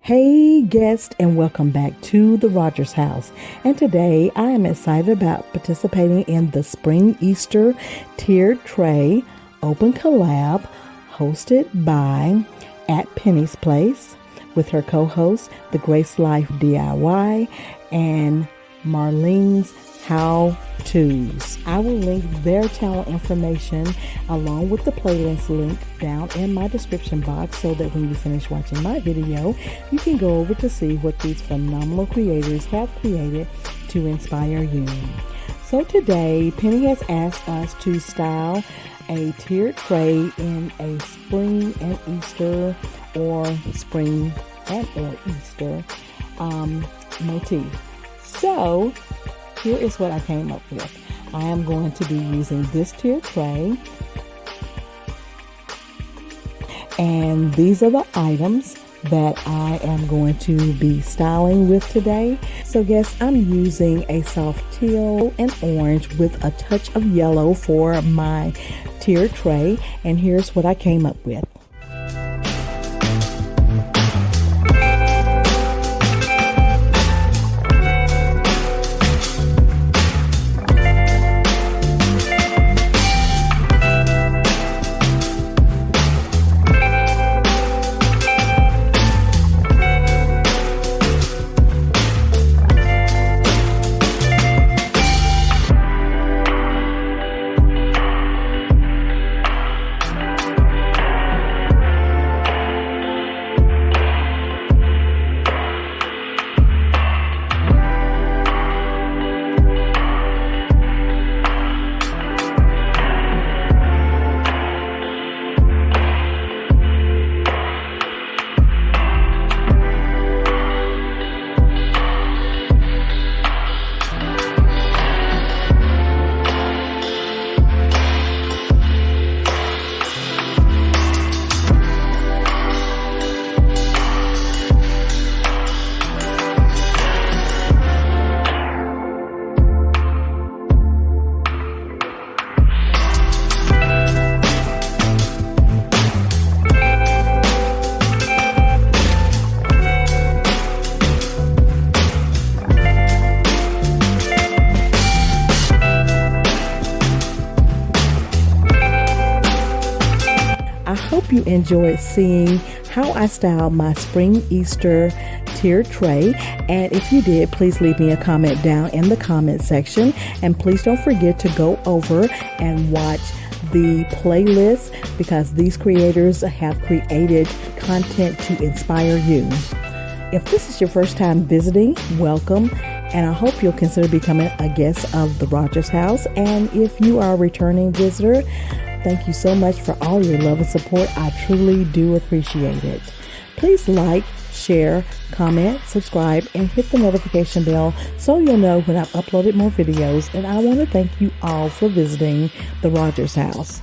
Hey guest, and welcome back to the Rodgers House. And today I am excited about participating in the Spring Easter Tiered Tracy Open Collab hosted by at Penny's Place with her co-host, the Grace Life DIY, and Marlene's How-Tos. I will link their channel information along with the playlist link down in my description box so that when you finish watching my video, you can go over to see what these phenomenal creators have created to inspire you. So today, Penny has asked us to style a tiered tray in a spring and Easter or spring and or Easter motif. So here is what I came up with. I am going to be using this tiered tray, and these are the items that I am going to be styling with today. So guess I'm using a soft teal and orange with a touch of yellow for my tiered tray, and here's what I came up with. I hope you enjoyed seeing how I styled my Spring Easter tiered tray, and if you did, please leave me a comment down in the comment section, and please don't forget to go over and watch the playlist because these creators have created content to inspire you. If this is your first time visiting, welcome, and I hope you'll consider becoming a guest of the Rodgers House. And if you are a returning visitor, thank you so much for all your love and support. I truly do appreciate it. Please like, share, comment, subscribe, and hit the notification bell so you'll know when I've uploaded more videos. And I want to thank you all for visiting the Rodgers House.